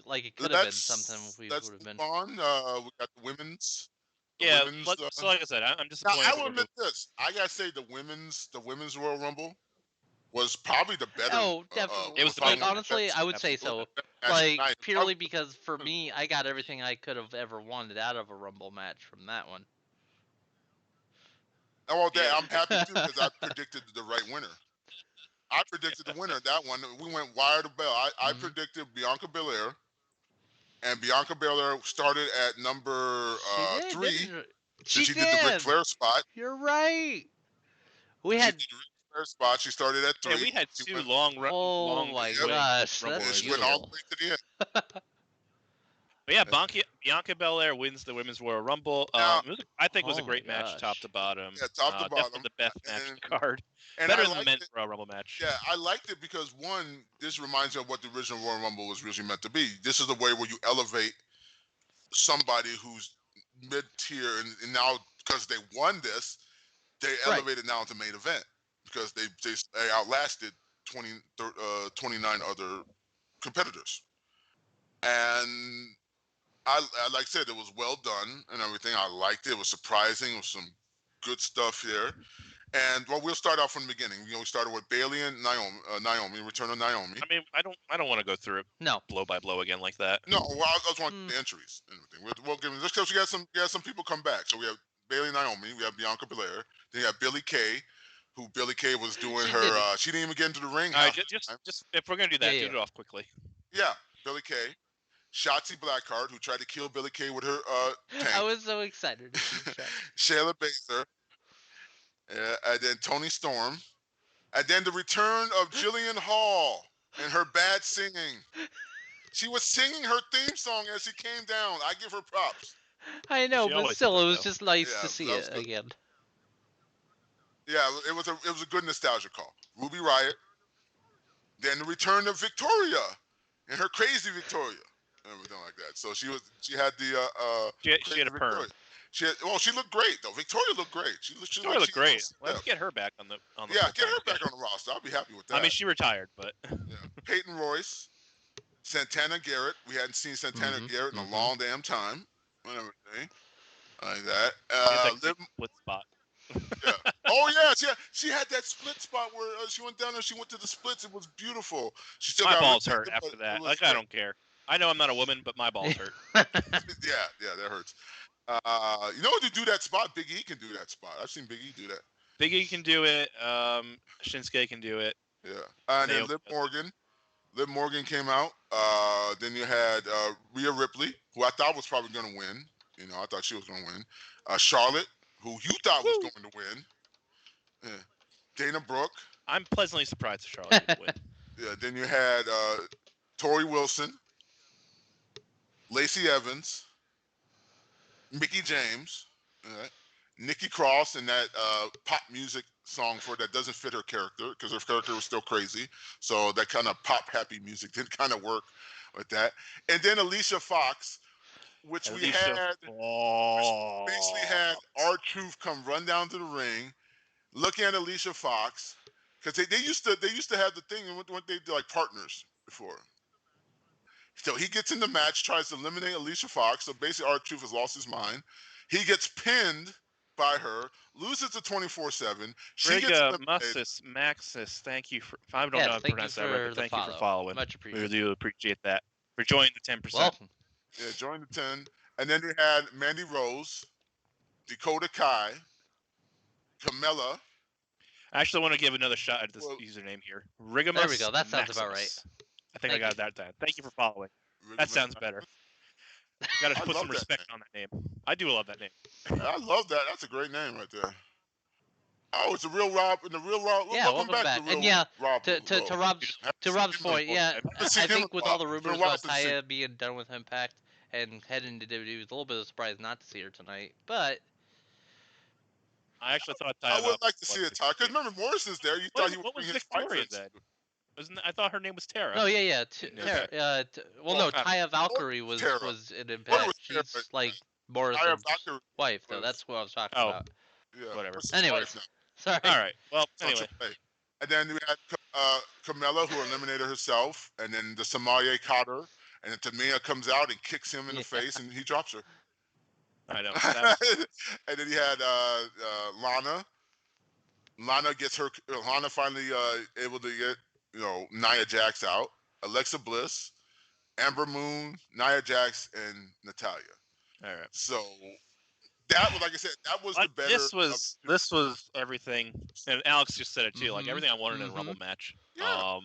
like it could have been something we would have been. Move on. We got the women's. Yeah, so like I said, I'm Now disappointed. I will admit this. I gotta say the women's Royal Rumble was probably the better. Oh, definitely. It was the like better honestly, I would say Absolutely. so. match Like tonight. purely because for me, I got everything I could have ever wanted out of a Rumble match from that one. Oh, Yeah. I'm happy too because I predicted the right winner. I predicted the winner of that one. We went wire to bell. I predicted Bianca Belair, and Bianca Belair started at number She did, 3. didn't She she? did the Ric Flair spot. You're right. We She had. did the Ric Flair spot. She started at 3. Yeah, we had She two went, long. Oh my gosh, Rumble that's matches. she went all the way to the end. But yeah, Bianca Belair wins the Women's Royal Rumble. Now- I think it was Oh a great my match, gosh. top to bottom. Yeah, top to Definitely bottom. the best match on And- the card. And Better I than the liked men's it. Royal Rumble match. Yeah, I liked it because one, this reminds me of what the original Royal Rumble was originally meant to be. This is the way where you elevate somebody who's mid-tier, and now because they won this, they Right. elevated now to main event because they outlasted 29 other competitors. And I like I said, it was well done and everything. I liked it. It was surprising. It was some good stuff here. And well, we'll start off from the beginning. We started with Bayley and Naomi, return of Naomi. I mean, I don't want to go through it No. blow by blow again like that. No, well, I just want the entries and everything. We'll give them just because we got some people come back. So we have Bayley and Naomi, we have Bianca Belair, then you have Billie Kay, who Billie Kay was doing she didn't even get into the ring. All right, just if we're gonna do that, do it off quickly. Yeah, Billie Kay. Shotzi Blackheart, who tried to kill Billie Kay with her tank. I was so excited to see that. Shayla Baszler. And then Toni Storm. And then the return of Jillian Hall and her bad singing. She was singing her theme song as she came down. I give her props. I know, She but always still, does, it was though. just nice Yeah, to see that was it good. again. Yeah, it was a good nostalgia call. Ruby Riott. Then the return of Victoria and her crazy Victoria and everything like that. So she had the She had a perm. She looked great though. Victoria looked great. She Victoria looked great. Let's get her back on the yeah, get her back on the roster. I'll be happy with that. I mean, she retired, but yeah. Peyton Royce, Santana Garrett. We hadn't seen Santana Garrett in a long damn time. And everything like that. split spot. Yeah. Oh yeah, she had that split spot where she went down there. She went to the splits. It was beautiful. She still My got balls rejected, hurt after but that. it was Like, I don't care. I know I'm not a woman, but my balls hurt. yeah, that hurts. You know to do that spot? Big E can do that spot. I've seen Big E do that. Big E can do it. Shinsuke can do it. Yeah. And then Liv Morgan came out. Then you had Rhea Ripley, who I thought was probably going to win. You know, I thought she was going to win. Charlotte, who you thought was going to win. Yeah. Dana Brooke. I'm pleasantly surprised that Charlotte didn't win. Yeah. Then you had Tori Wilson, Lacey Evans, Mickie James, Nikki Cross, and that pop music song that doesn't fit her character because her character was still crazy. So that kind of pop happy music didn't kind of work with that. And then Alicia Fox, which basically had R-Truth come run down to the ring, looking at Alicia Fox because they used to have the thing when they did like partners before. So he gets in the match, tries to eliminate Alicia Fox. So basically, R-Truth has lost his mind. He gets pinned by her, loses to 24/7. She gets Mussis, Maxis, thank you for. I don't know how to pronounce that right, but thank you for following. Much appreciated. We do appreciate that. For joining the 10%. Welcome. Yeah, join the 10. And then we had Mandy Rose, Dakota Kai, Carmella. I actually want to give another shot at this username here. Rigamus. There we go. That sounds Maxis. about right. I think I got that down. Thank you for following. That sounds better. Got to put some respect on that name. I do love that name. I love that. That's a great name right there. Oh, it's a real Rob and the real Rob. Yeah, welcome back. And yeah, Rob, to Rob's point, yeah, I think with all the rumors about Taya being done with Impact and heading to WWE, it was a little bit of a surprise not to see her tonight. But I actually thought Taya. I would like to see a Taya because remember Morrison's there. You thought he would bring his Victoria then? I thought her name was Tara. No, yeah. Tara. No, Taya Valkyrie was in Impact. She's like Morrison's wife, though. That's what I was talking about. Yeah. Whatever. Anyways, sorry. All right. Well, anyway. And then we had Carmella, who eliminated herself, and then the Samaye Carter, And then Tamina comes out and kicks him in the face, and he drops her. I know. And then he had Lana. Lana finally able to get Nia Jax out. Alexa Bliss, Amber Moon, Nia Jax, and Natalya. All right. So that was, like I said, that was the better. This was everything, and Alex just said it too. Like everything I wanted in a Rumble match. Yeah.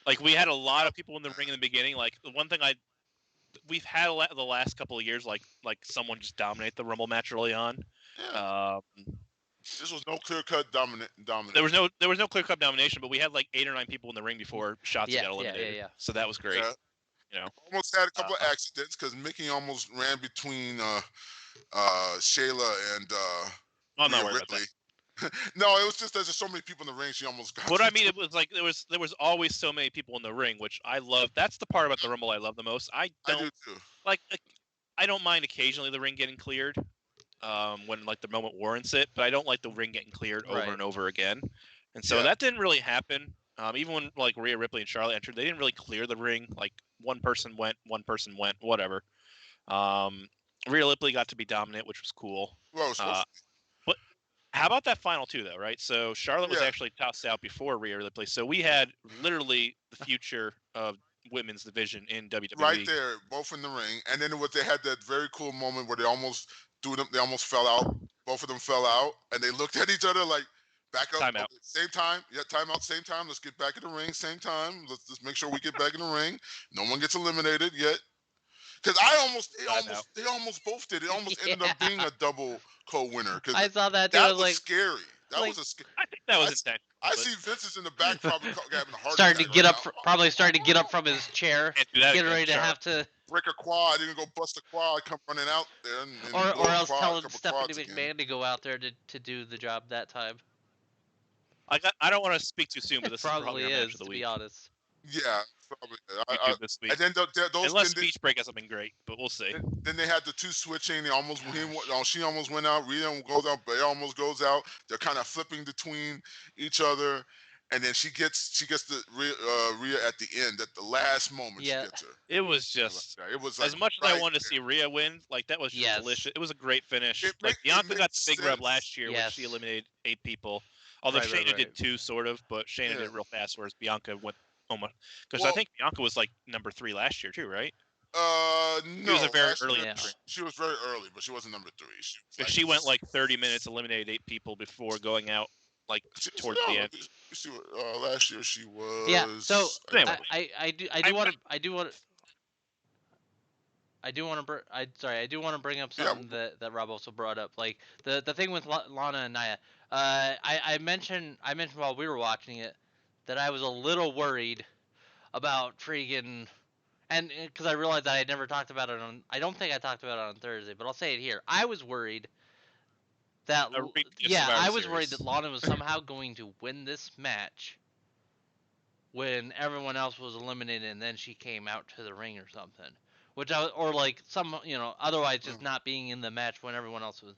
Like we had a lot of people in the ring in the beginning. Like the one thing we've had the last couple of years, like someone just dominate the Rumble match early on. Yeah. This was no clear-cut dominant. There was no clear-cut domination, but we had like 8 or 9 people in the ring before Shotzi got eliminated. Yeah. So that was great. Yeah. Almost had a couple of accidents because Mickey almost ran between Shayla and I'm not Rhea worried Ripley. about that. No, it was just there's so many people in the ring. She almost got. What I mean, it was like there was always so many people in the ring, which I love. That's the part about the Rumble I love the most. I do too. Like I don't mind occasionally the ring getting cleared, when like the moment warrants it, but I don't like the ring getting cleared over and over again. And so that didn't really happen. Even when like Rhea Ripley and Charlotte entered, they didn't really clear the ring. Like one person went, whatever. Rhea Ripley got to be dominant, which was cool. Well, but how about that final two, though, right? So Charlotte was actually tossed out before Rhea Ripley, so we had literally the future of women's division in WWE. Right there, both in the ring, and then they had that very cool moment where they almost fell out. Both of them fell out, and they looked at each other like, back up. Time out. Same time. Yeah, time out, same time. Let's get back in the ring, same time. Let's just make sure we get back in the ring. No one gets eliminated yet. Because they almost both did. It almost ended up being a double co-winner. I saw that too. That was scary. That was I think that was intentional. I see Vince's in the back probably having a heart starting to attack get right up, now. probably starting to get up from his chair, getting ready to have to break a quad. Didn't go bust a quad. Come running out there, or else telling Stephanie McMahon to go out there to do the job that time. I don't want to speak too soon, but this probably is match of the to week. be honest. Yeah, probably. This week. And then those unless speech break has something great, but we'll see. Then they had the two switching. She almost went out. Rhea goes out. Belair almost goes out. They're kind of flipping between each other, and then she gets the Rhea at the end, at the last moment. She gets her. It was just. It was as much as I wanted to see Rhea win. Like that was just delicious. It was a great finish. Like Bianca got the big rub last year when she eliminated 8 people. Although Shayna did 2, sort of, but Shayna did it real fast, whereas Bianca went almost. Because I think Bianca was like number 3 last year too, right? No. She was a very early entry. She was very early, but she wasn't number 3. She went like 30 minutes, eliminated 8 people before going out, like towards the end. Last year she was. Yeah. So I do want to bring up something that Rob also brought up, like the thing with Lana and Nia. I mentioned while we were watching it that I was a little worried about freaking, and because I realized that I had never talked about it I don't think I talked about it on Thursday, but I'll say it here. I was worried that worried that Lana was somehow going to win this match when everyone else was eliminated, and then she came out to the ring or something. Otherwise just not being in the match when everyone else was.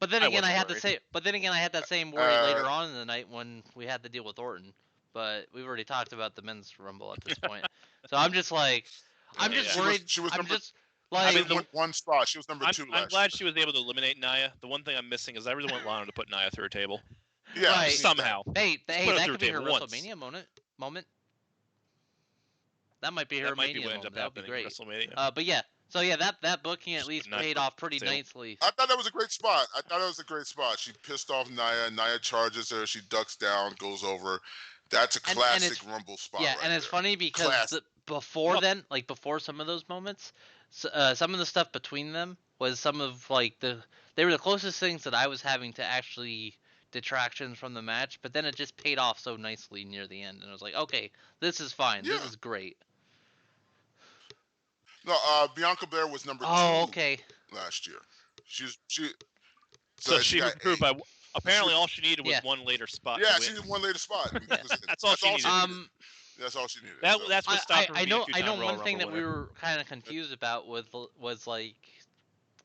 But then again, I had that same worry later on in the night when we had to deal with Orton. But we've already talked about the men's Rumble at this point, so I'm just like, worried. She was one spot. She was number 2 last year. I'm glad she was able to eliminate Nia. The one thing I'm missing is I really want Lana to put Nia through a table. Yeah, right. Somehow. Hey, that could be her WrestleMania moment. That might be her Mania moment. That would be great. But yeah. So yeah, that booking at least paid off pretty nicely. I thought that was a great spot. She pissed off Nia. Nia charges her. She ducks down, goes over. That's a classic Rumble spot. Yeah, and it's funny because before some of those moments, some of the stuff between them was some of they were the closest things that I was having to actually detractions from the match. But then it just paid off so nicely near the end, and I was like, okay, this is fine. Yeah. This is great. No, Bianca Belair was number 2. Okay. Last year, she improved by. Apparently, all she needed was one later spot. Yeah, she needed one later spot. That's all she needed. That's all she needed. That's what stopped her. I know one thing that we were kind of confused about was like,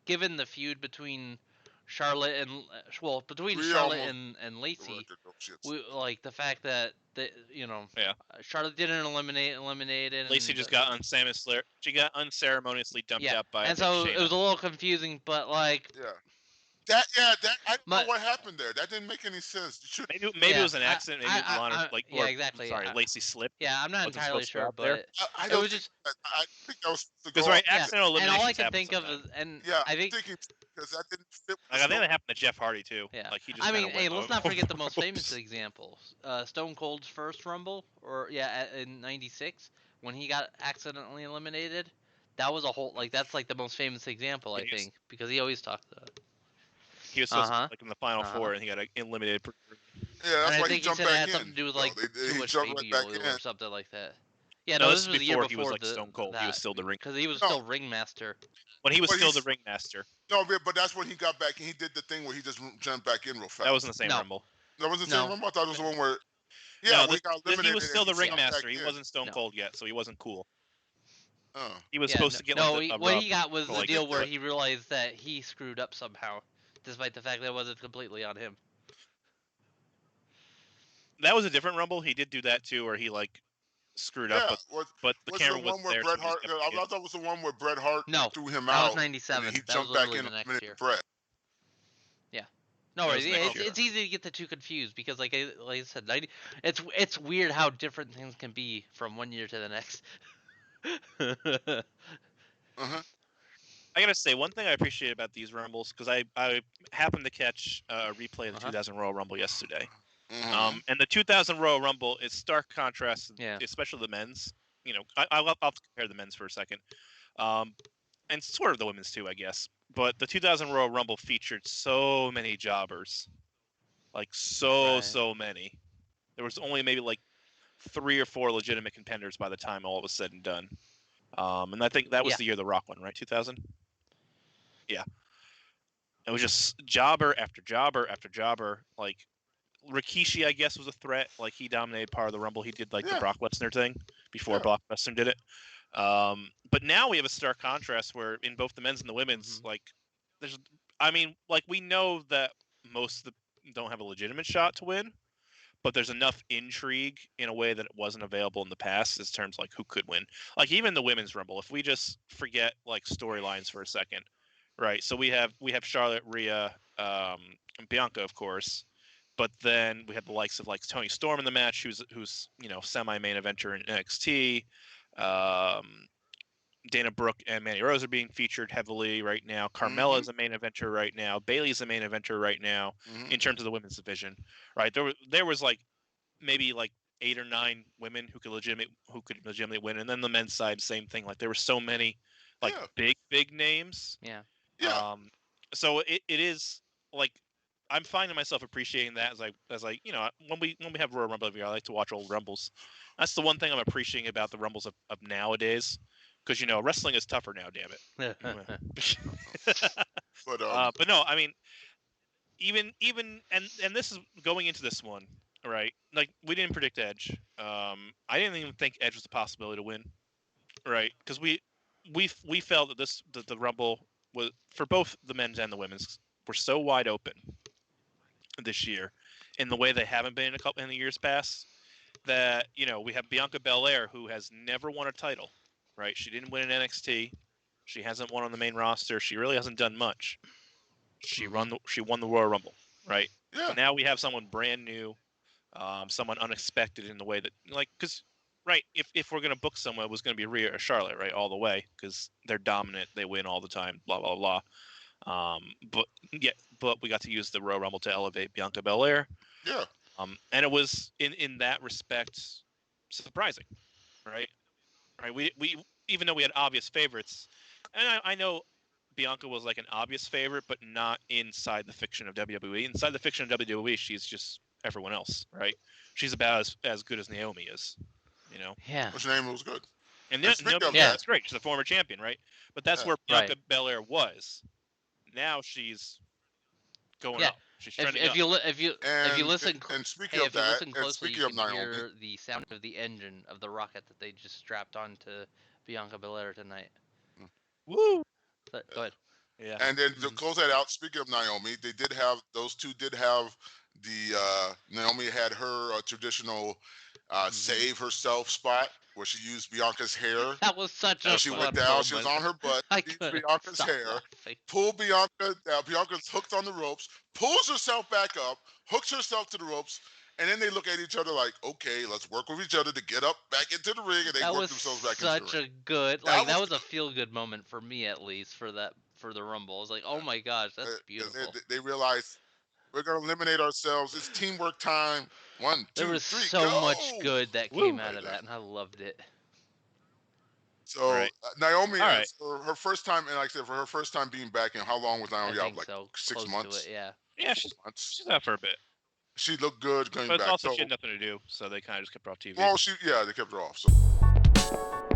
given the feud between Charlotte and between We Charlotte almost and Lacey, oh, shit. like the fact that Charlotte didn't eliminate it. Lacey just got unceremoniously dumped out by and I think so Shayna. it was a little confusing, but like that I don't know what happened there. That didn't make any sense. Maybe it was an accident. Maybe Lana exactly. Sorry, Lacey slipped. Yeah, I'm not entirely sure, but I it don't was think, just I think that was because accidental and all I eliminations can happen think of sometimes. is, and yeah, I think because that didn't fit. I think that happened to Jeff Hardy too. Yeah, Like he just I mean, went let's not forget the most ropes. famous example: Stone Cold's first Rumble, in '96 when he got accidentally eliminated. That was a whole that's like the most famous example, I think, because he always talked about it. He was supposed to be, like in the final four, and he got eliminated. Yeah, that's and why I think he jumped said it back had in. something to do with like too much jumped baby right oil back in. or something like that. Yeah, no, this was the year before he was like Stone Cold. He was still the ring because he was still ringmaster. When he was still the ringmaster. No, but that's when he got back and he did the thing where he just jumped back in real fast. That wasn't the same Rumble. That wasn't the same Rumble. I thought it was the one where. Yeah, no, when he got eliminated. He was still the ringmaster. He wasn't Stone Cold yet, so he wasn't cool. He was supposed to get what he got was the deal where he realized that he screwed up somehow, despite the fact that it wasn't completely on him. That was a different Rumble. He did do that too, where he like screwed up, but the camera was there. Bret Hart, I thought it was the one where Bret Hart threw him out. That was '97. And he jumped back in and eliminated Bret. Yeah. No, it's easy to get the two confused because, like I said, it's weird how different things can be from one year to the next. I gotta say, one thing I appreciate about these Rumbles, because I happened to catch a replay of the 2000 Royal Rumble yesterday. And the 2000 Royal Rumble is stark contrast, especially the men's. You know, I'll compare the men's for a second, and sort of the women's too, I guess. But the 2000 Royal Rumble featured so many jobbers, like so many. There was only maybe like 3 or 4 legitimate contenders by the time all was said and done. And I think that was the year the Rock won, right? 2000. Yeah. It was just jobber after jobber after jobber, like. Rikishi, I guess, was a threat. Like he dominated part of the Rumble. He did like the Brock Lesnar thing before Brock Lesnar did it. But now we have a stark contrast where in both the men's and the women's, like we know that most of them don't have a legitimate shot to win, but there's enough intrigue in a way that it wasn't available in the past in terms of, like who could win. Like even the women's Rumble, if we just forget like storylines for a second, right? So we have Charlotte, Rhea, and Bianca, of course. But then we had the likes of like Toni Storm in the match, who's semi-main eventer in NXT. Dana Brooke and Mandy Rose are being featured heavily right now. Carmella's a main eventer right now. Bayley's a main eventer right now in terms of the women's division. Right there was like maybe like 8 or 9 women who could legitimately win, and then the men's side same thing. Like there were so many like big names. Yeah. So it is like. I'm finding myself appreciating that as I when we have Royal Rumble every year, I like to watch old Rumbles. That's the one thing I'm appreciating about the Rumbles of nowadays, because wrestling is tougher now. Damn it. But no, I mean, even and this is going into this one, right? Like we didn't predict Edge. I didn't even think Edge was a possibility to win, right? Because we felt that the Rumble was for both the men's and the women's were so wide open this year in the way they haven't been in the years past, that we have Bianca Belair, who has never won a title, right? She didn't win an NXT, she hasn't won on the main roster, she really hasn't done much. She won the Royal Rumble, right? But now we have someone brand new, someone unexpected in the way that because right, if we're going to book someone, it was going to be Rhea or Charlotte, right, all the way, because they're dominant, they win all the time, blah blah blah. But we got to use the Royal Rumble to elevate Bianca Belair. Yeah. And it was in that respect surprising, right? Right. We even though we had obvious favorites, and I know Bianca was like an obvious favorite, but not inside the fiction of WWE. Inside the fiction of WWE, she's just everyone else, right? She's about as good as Naomi is, Yeah. Which name was good. And that's great. She's a former champion, right? But that's where Bianca Belair was. Now she's going up. She's trending up. If you listen closely, you can Naomi, hear the sound of the engine of the rocket that they just strapped onto Bianca Belair tonight. Woo! Go ahead. Yeah. And then to close that out, speaking of Naomi, those two did have the Naomi had her traditional save herself spot where she used Bianca's hair. That was such a she fun went down, moment. she was on her butt, I used couldn't Bianca's stop hair, laughing. pull Bianca down. Bianca's hooked on the ropes, pulls herself back up, hooks herself to the ropes, and then they look at each other like, okay, let's work with each other to get up back into the ring, and they work themselves back into the ring. That was such a good, like, that was a feel-good moment for me, at least, for the Rumble. I was like, oh my gosh, that's beautiful. They realized we're going to eliminate ourselves. It's teamwork time. 1, 2, 3, there was so go! much good that came out of that, and I loved it. So Naomi, right. for her first time, and like I said, for her first time being back, how long was Naomi out? Like so. 6 Close months? to it, yeah. Yeah, she's out for a bit. She looked good going but back. But also she had nothing to do, so they kind of just kept her off TV. Well, they kept her off. So.